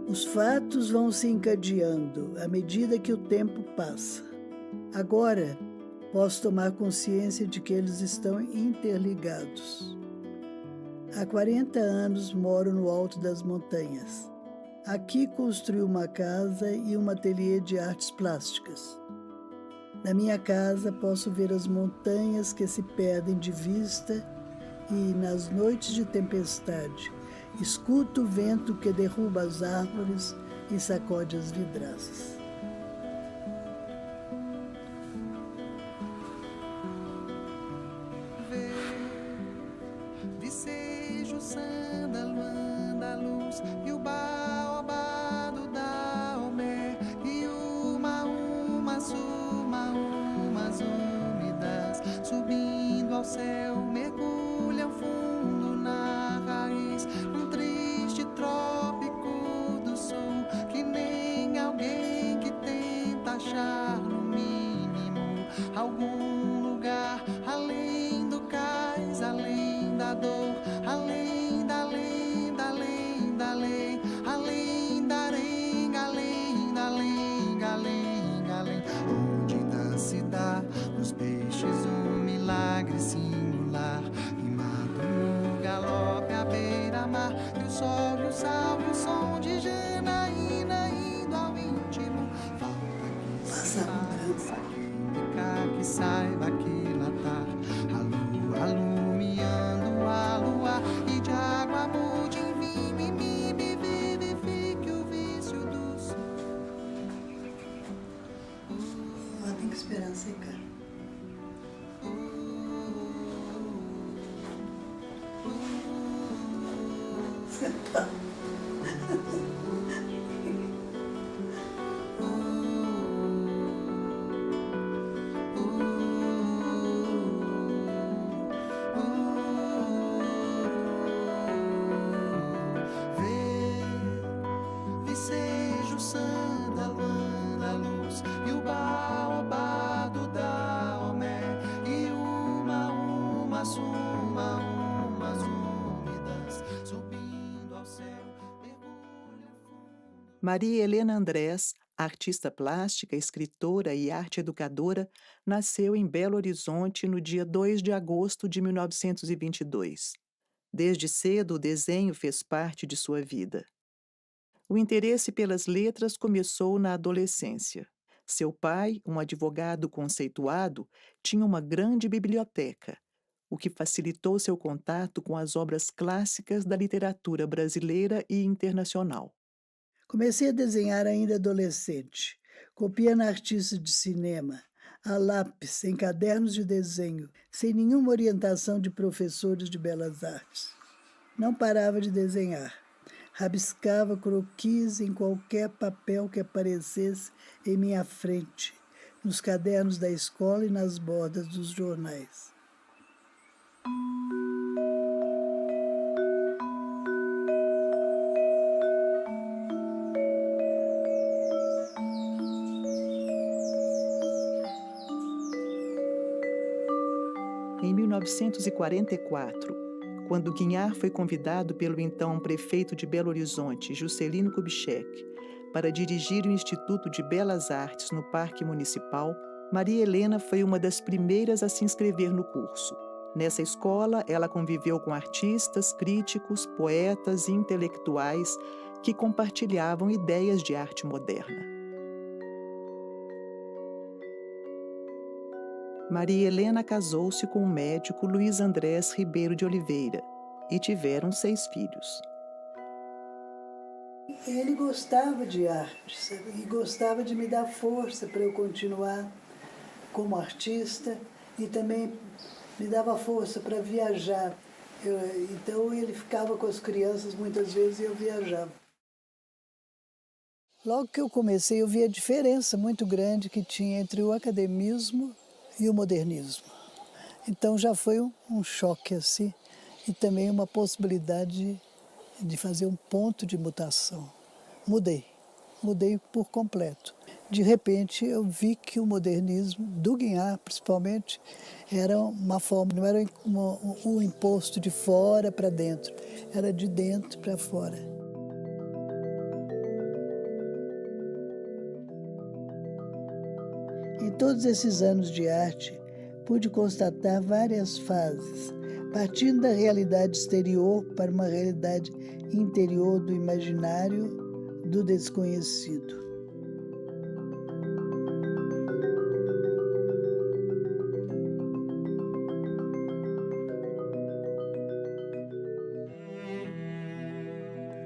Os fatos vão se encadeando à medida que o tempo passa. Agora, posso tomar consciência de que eles estão interligados. Há 40 anos moro no alto das montanhas. Aqui construí uma casa e um ateliê de artes plásticas. Na minha casa posso ver as montanhas que se perdem de vista e, nas noites de tempestade, escuto o vento que derruba as árvores e sacode as vidraças. Vicejo, sândalo, andaluz e o baobá do Daomé e umas úmidas subindo ao céu, mergulham fundo na raiz, num triste trópico do sul, que nem alguém que tenta achar no mínimo algum lugar além do cais, além da dor, além da lenda, além da lei, além da arenga, além da lenga, além, onde se dá nos peixes um milagre singular, rimado no galope à beira-mar, e o sol, e o sal, e o som de Janaína indo ao íntimo. Falta que saiba, que saiba que lá tá a lua alumiando a lua, e de água mude em vinho e me vivifique o vício do som. Ela tem que esperar secar. Vicejo, sândalo, andaluz e o baobá do Daomé e umas úmidas subindo ao céu, mergulham fundo. Maria Helena Andrés, artista plástica, escritora e arte educadora, nasceu em Belo Horizonte no dia 2 de agosto de 1922. Desde cedo, o desenho fez parte de sua vida. O interesse pelas letras começou na adolescência. Seu pai, um advogado conceituado, tinha uma grande biblioteca, o que facilitou seu contato com as obras clássicas da literatura brasileira e internacional. Comecei a desenhar ainda adolescente, copiando artistas de cinema, a lápis, em cadernos de desenho, sem nenhuma orientação de professores de belas artes. Não parava de desenhar. Rabiscava croquis em qualquer papel que aparecesse em minha frente, nos cadernos da escola e nas bordas dos jornais. Em 1944, quando Guignard foi convidado pelo então prefeito de Belo Horizonte, Juscelino Kubitschek, para dirigir o Instituto de Belas Artes no Parque Municipal, Maria Helena foi uma das primeiras a se inscrever no curso. Nessa escola, ela conviveu com artistas, críticos, poetas e intelectuais que compartilhavam ideias de arte moderna. Maria Helena casou-se com o médico Luiz Andrés Ribeiro de Oliveira e tiveram 6 filhos. Ele gostava de arte, sabe? E gostava de me dar força para eu continuar como artista e também me dava força para viajar. Então ele ficava com as crianças muitas vezes e eu viajava. Logo que eu comecei, eu vi a diferença muito grande que tinha entre o academismo e o modernismo. Então já foi um choque assim, e também uma possibilidade de fazer um ponto de mutação. Mudei por completo. De repente, eu vi que o modernismo, do Guignard principalmente, era uma forma, não era um imposto de fora para dentro, era de dentro para fora. Em todos esses anos de arte, pude constatar várias fases, partindo da realidade exterior para uma realidade interior do imaginário, do desconhecido.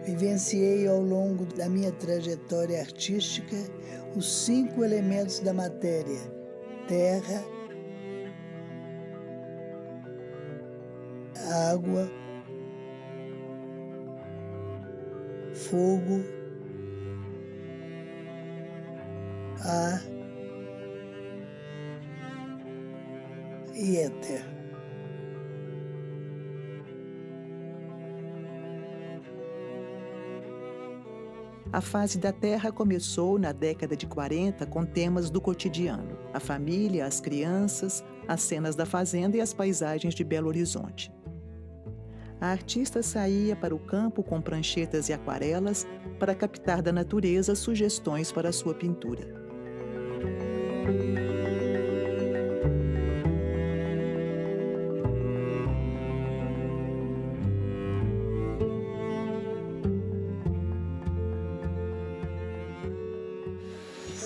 Vivenciei ao longo da minha trajetória artística os 5 elementos da matéria: terra, água, fogo, ar e éter. A fase da Terra começou na década de 40 com temas do cotidiano: a família, as crianças, as cenas da fazenda e as paisagens de Belo Horizonte. A artista saía para o campo com pranchetas e aquarelas para captar da natureza sugestões para sua pintura.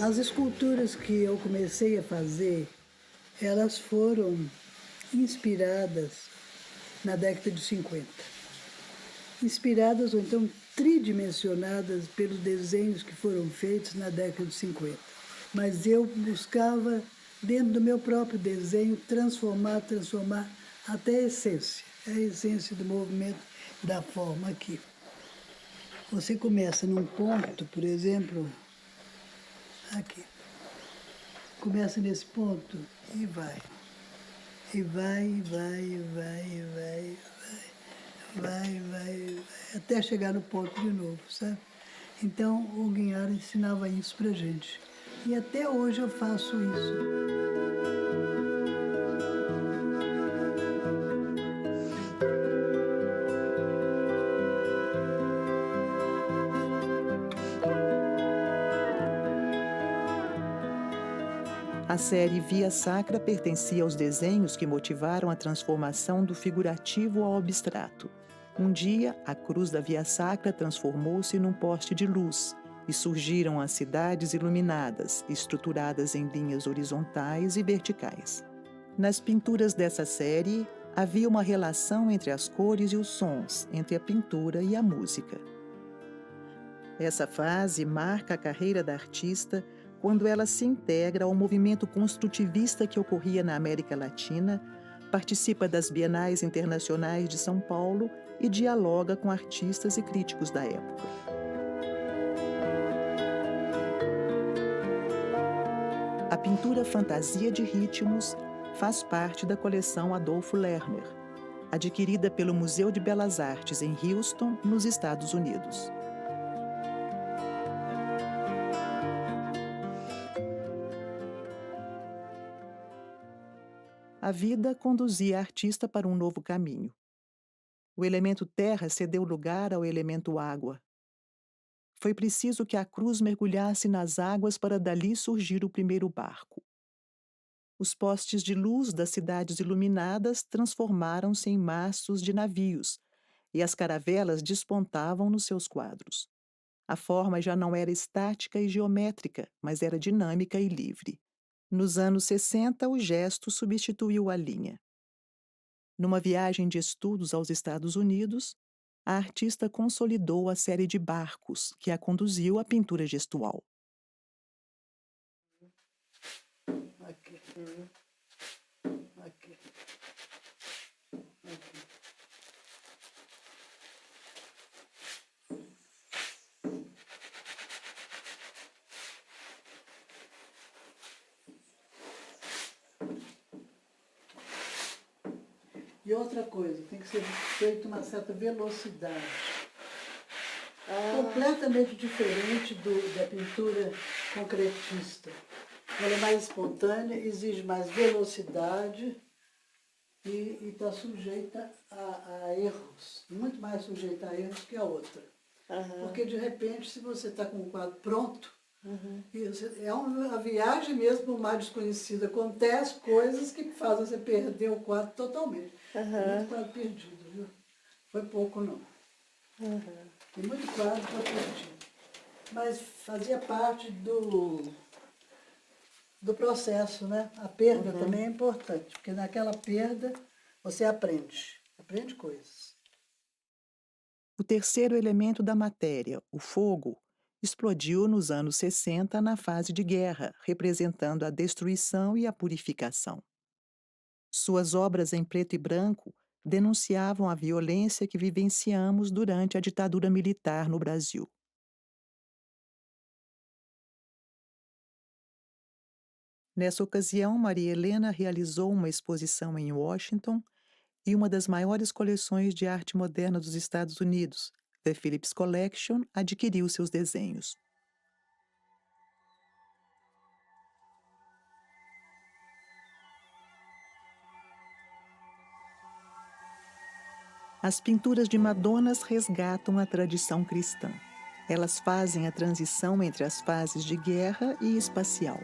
As esculturas que eu comecei a fazer, elas foram inspiradas na década de 50. Inspiradas ou então tridimensionadas pelos desenhos que foram feitos na década de 50. Mas eu buscava, dentro do meu próprio desenho, transformar até a essência do movimento, da forma aqui. Você começa num ponto, por exemplo, aqui. Começa nesse ponto e vai. E vai, até chegar no ponto de novo, sabe? Então, o Guignard ensinava isso pra gente. E até hoje eu faço isso. A série Via Sacra pertencia aos desenhos que motivaram a transformação do figurativo ao abstrato. Um dia, a cruz da Via Sacra transformou-se num poste de luz e surgiram as cidades iluminadas, estruturadas em linhas horizontais e verticais. Nas pinturas dessa série, havia uma relação entre as cores e os sons, entre a pintura e a música. Essa fase marca a carreira da artista quando ela se integra ao movimento construtivista que ocorria na América Latina, participa das Bienais Internacionais de São Paulo e dialoga com artistas e críticos da época. A pintura Fantasia de Ritmos faz parte da coleção Adolfo Lerner, adquirida pelo Museu de Belas Artes em Houston, nos Estados Unidos. A vida conduzia a artista para um novo caminho. O elemento terra cedeu lugar ao elemento água. Foi preciso que a cruz mergulhasse nas águas para dali surgir o primeiro barco. Os postes de luz das cidades iluminadas transformaram-se em mastros de navios, e as caravelas despontavam nos seus quadros. A forma já não era estática e geométrica, mas era dinâmica e livre. Nos anos 60, o gesto substituiu a linha. Numa viagem de estudos aos Estados Unidos, a artista consolidou a série de barcos que a conduziu à pintura gestual. Aqui. Aqui. Aqui. E outra coisa, tem que ser feita uma certa velocidade. Ah, completamente diferente da pintura concretista. Ela é mais espontânea, exige mais velocidade e está sujeita a erros, muito mais sujeita a erros que a outra. Porque, de repente, se você está com o quadro pronto, é uma viagem mesmo para o mar desconhecido. Acontece coisas que fazem você perder o quadro totalmente. Muito quadro perdido, viu? Foi pouco, não. E muito quadro foi perdido. Mas fazia parte do processo, né? A perda também é importante, porque naquela perda você aprende coisas. O terceiro elemento da matéria, o fogo, explodiu nos anos 60 na fase de guerra, representando a destruição e a purificação. Suas obras em preto e branco denunciavam a violência que vivenciamos durante a ditadura militar no Brasil. Nessa ocasião, Maria Helena realizou uma exposição em Washington e uma das maiores coleções de arte moderna dos Estados Unidos, The Phillips Collection, adquiriu seus desenhos. As pinturas de Madonas resgatam a tradição cristã. Elas fazem a transição entre as fases de guerra e espacial.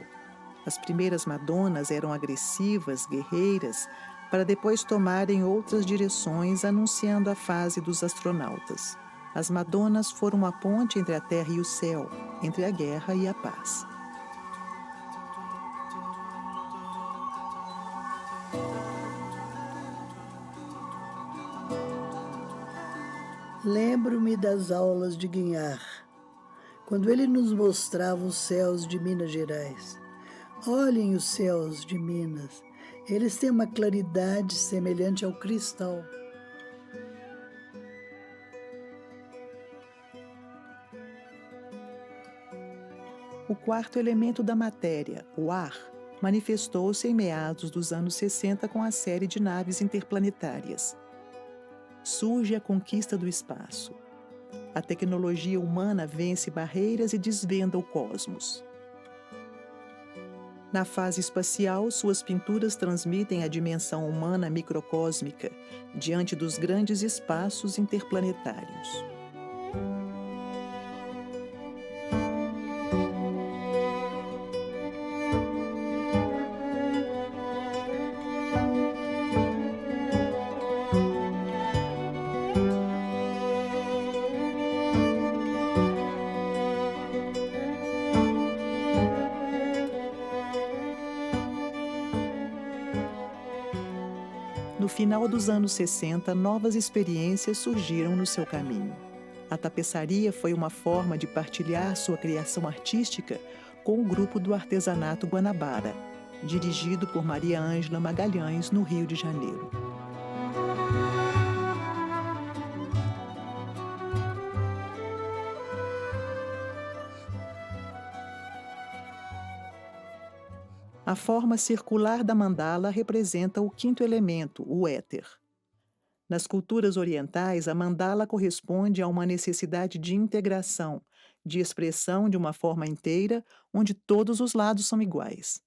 As primeiras Madonas eram agressivas, guerreiras, para depois tomarem outras direções, anunciando a fase dos astronautas. As Madonas foram a ponte entre a terra e o céu, entre a guerra e a paz. Lembro-me das aulas de Guinhar, quando ele nos mostrava os céus de Minas Gerais. Olhem os céus de Minas, eles têm uma claridade semelhante ao cristal. O quarto elemento da matéria, o ar, manifestou-se em meados dos anos 60 com a série de naves interplanetárias. Surge a conquista do espaço. A tecnologia humana vence barreiras e desvenda o cosmos. Na fase espacial, suas pinturas transmitem a dimensão humana microcósmica diante dos grandes espaços interplanetários. No final dos anos 60, novas experiências surgiram no seu caminho. A tapeçaria foi uma forma de partilhar sua criação artística com o grupo do artesanato Guanabara, dirigido por Maria Ângela Magalhães, no Rio de Janeiro. A forma circular da mandala representa o quinto elemento, o éter. Nas culturas orientais, a mandala corresponde a uma necessidade de integração, de expressão de uma forma inteira, onde todos os lados são iguais.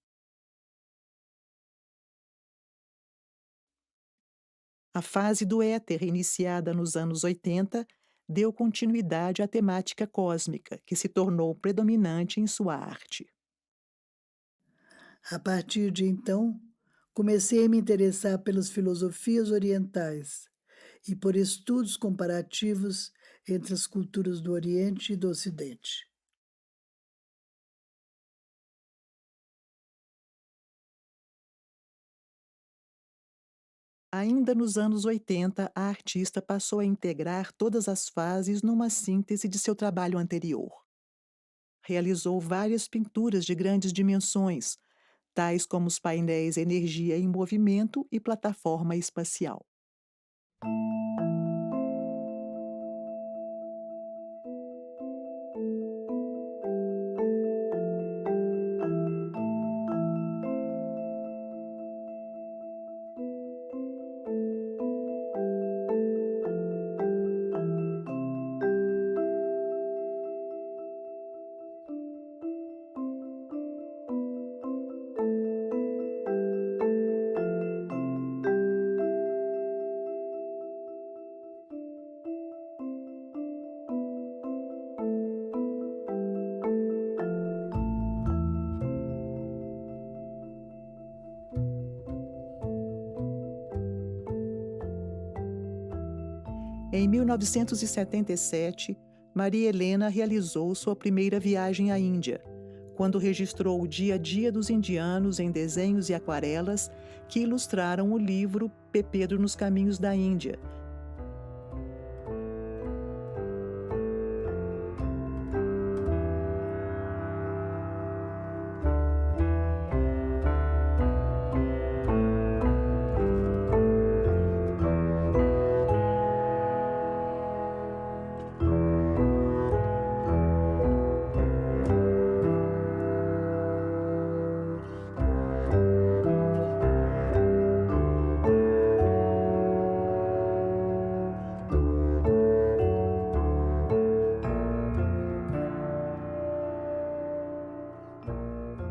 A fase do éter, iniciada nos anos 80, deu continuidade à temática cósmica, que se tornou predominante em sua arte. A partir de então, comecei a me interessar pelas filosofias orientais e por estudos comparativos entre as culturas do Oriente e do Ocidente. Ainda nos anos 80, a artista passou a integrar todas as fases numa síntese de seu trabalho anterior. Realizou várias pinturas de grandes dimensões, tais como os painéis Energia em Movimento e Plataforma Espacial. 1977, Maria Helena realizou sua primeira viagem à Índia, quando registrou o dia a dia dos indianos em desenhos e aquarelas que ilustraram o livro Pedro nos Caminhos da Índia.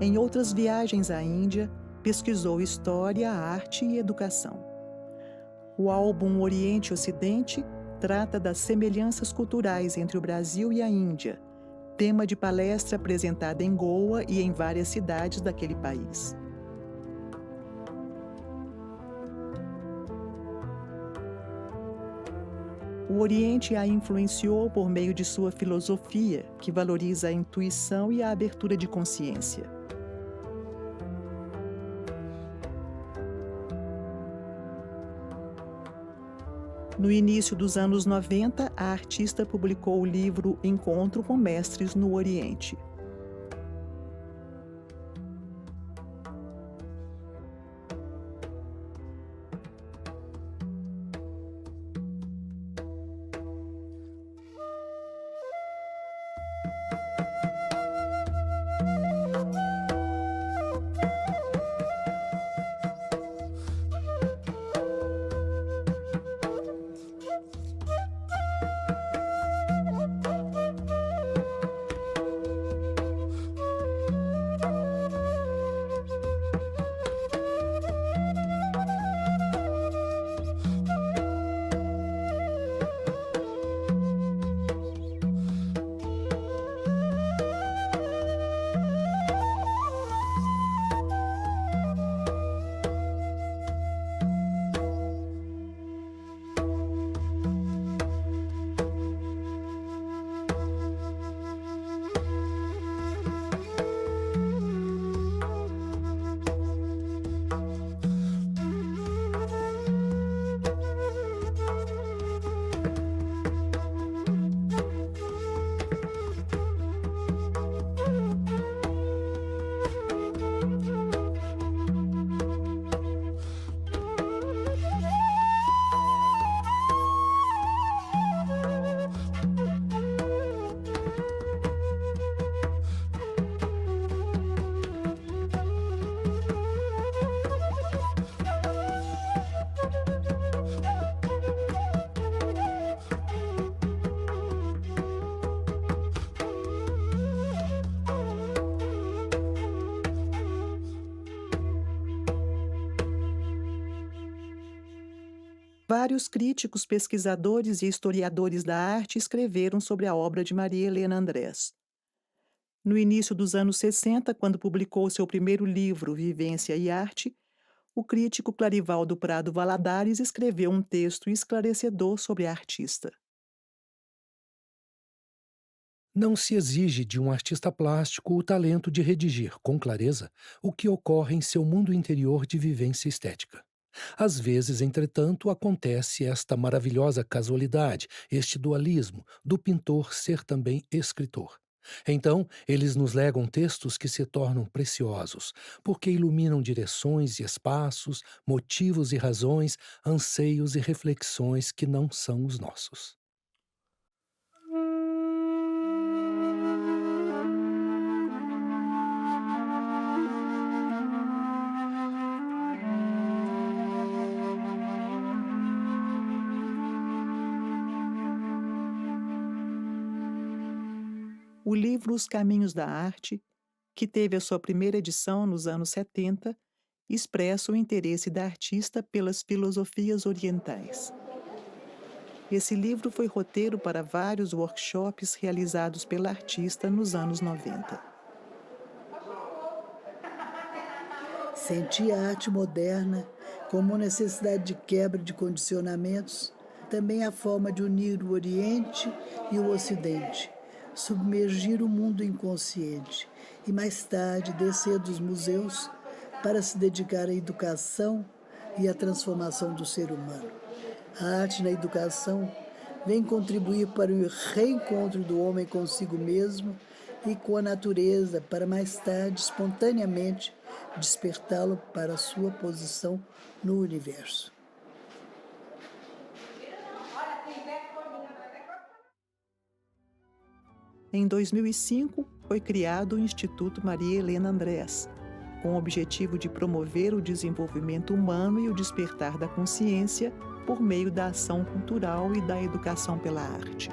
Em outras viagens à Índia, pesquisou história, arte e educação. O álbum Oriente e Ocidente trata das semelhanças culturais entre o Brasil e a Índia, tema de palestra apresentada em Goa e em várias cidades daquele país. O Oriente a influenciou por meio de sua filosofia, que valoriza a intuição e a abertura de consciência. No início dos anos 90, a artista publicou o livro Encontro com Mestres no Oriente. Vários críticos, pesquisadores e historiadores da arte escreveram sobre a obra de Maria Helena Andrés. No início dos anos 60, quando publicou seu primeiro livro, Vivência e Arte, o crítico Clarivaldo Prado Valadares escreveu um texto esclarecedor sobre a artista. Não se exige de um artista plástico o talento de redigir com clareza o que ocorre em seu mundo interior de vivência estética. Às vezes, entretanto, acontece esta maravilhosa casualidade, este dualismo, do pintor ser também escritor. Então, eles nos legam textos que se tornam preciosos, porque iluminam direções e espaços, motivos e razões, anseios e reflexões que não são os nossos. O livro Os Caminhos da Arte, que teve a sua primeira edição nos anos 70, expressa o interesse da artista pelas filosofias orientais. Esse livro foi roteiro para vários workshops realizados pela artista nos anos 90. Senti a arte moderna como necessidade de quebra de condicionamentos também a forma de unir o Oriente e o Ocidente, submergir o mundo inconsciente e mais tarde descer dos museus para se dedicar à educação e à transformação do ser humano. A arte na educação vem contribuir para o reencontro do homem consigo mesmo e com a natureza, para mais tarde, espontaneamente, despertá-lo para a sua posição no universo. Em 2005, foi criado o Instituto Maria Helena Andrés, com o objetivo de promover o desenvolvimento humano e o despertar da consciência por meio da ação cultural e da educação pela arte.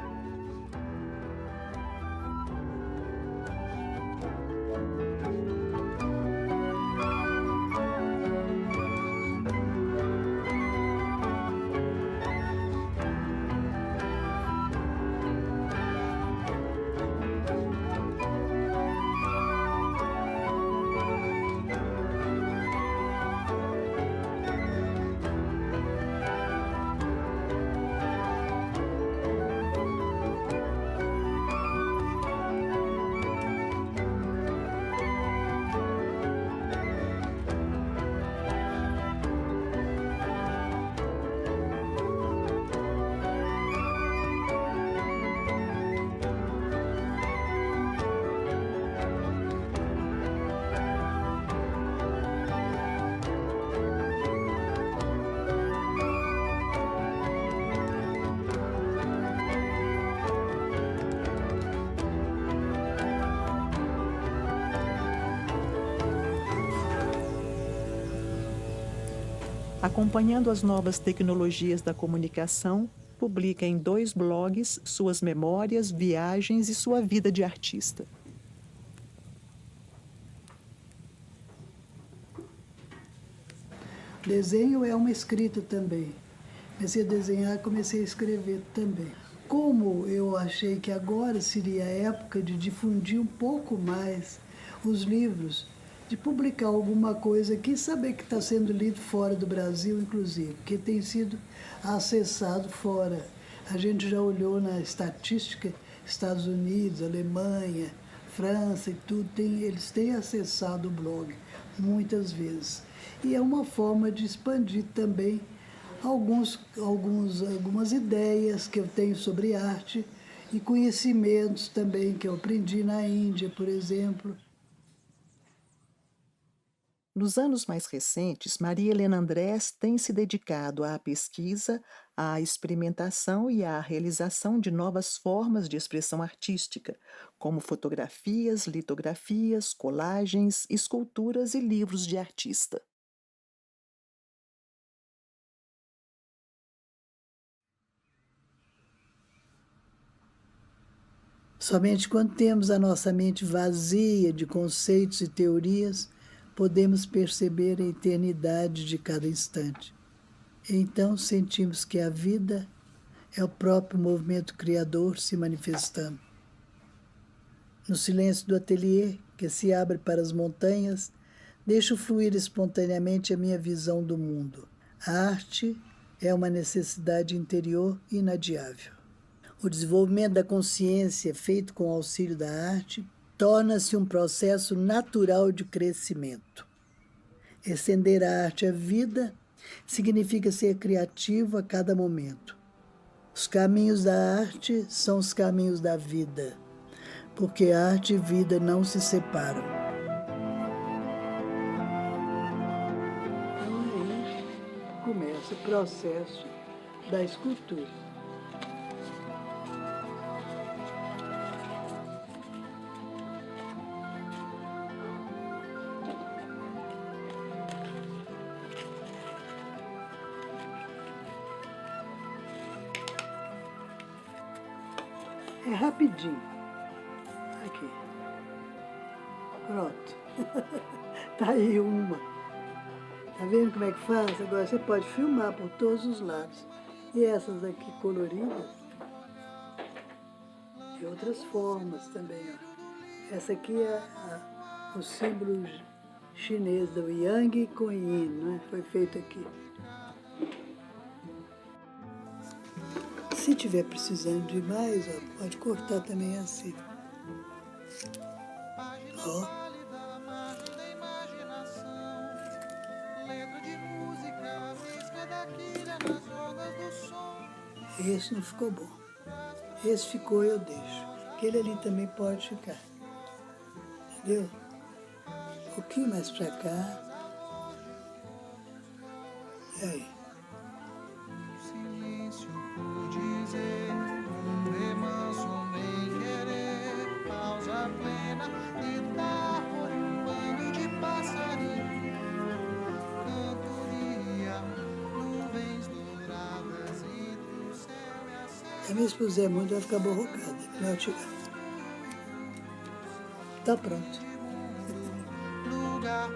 Acompanhando as novas tecnologias da comunicação, publica em 2 blogs suas memórias, viagens e sua vida de artista. Desenho é uma escrita também. Comecei a desenhar, comecei a escrever também. Como eu achei que agora seria a época de difundir um pouco mais os livros, de publicar alguma coisa aqui, saber que está sendo lido fora do Brasil, inclusive, que tem sido acessado fora. A gente já olhou na estatística, Estados Unidos, Alemanha, França e tudo, eles têm acessado o blog muitas vezes. E é uma forma de expandir também algumas ideias que eu tenho sobre arte e conhecimentos também que eu aprendi na Índia, por exemplo. Nos anos mais recentes, Maria Helena Andrés tem se dedicado à pesquisa, à experimentação e à realização de novas formas de expressão artística, como fotografias, litografias, colagens, esculturas e livros de artista. Somente quando temos a nossa mente vazia de conceitos e teorias, podemos perceber a eternidade de cada instante. Então sentimos que a vida é o próprio movimento criador se manifestando. No silêncio do ateliê, que se abre para as montanhas, deixo fluir espontaneamente a minha visão do mundo. A arte é uma necessidade interior inadiável. O desenvolvimento da consciência, feito com o auxílio da arte, torna-se um processo natural de crescimento. Estender a arte à vida significa ser criativo a cada momento. Os caminhos da arte são os caminhos da vida, porque arte e vida não se separam. Então aí começa o processo da escultura. É rapidinho. Aqui. Pronto. Tá aí uma. Tá vendo como é que faz? Agora você pode filmar por todos os lados. E essas aqui coloridas. De outras formas também, ó. Essa aqui é o símbolo chinês do Yang com Yin, né? Foi feito aqui. Se tiver precisando de mais, ó, pode cortar também assim. Ó. Esse não ficou bom. Esse ficou, eu deixo. Aquele ali também pode ficar. Entendeu? Um pouquinho mais pra cá. E aí? Silêncio por dizer, remanso bem querer, pausa plena, metáfora, um bando de passarinho, canto guia, nuvens douradas entre o céu e a serra. Também se puser muito vai ficar borrocada. Melhor tirar. Tá pronto. Lugar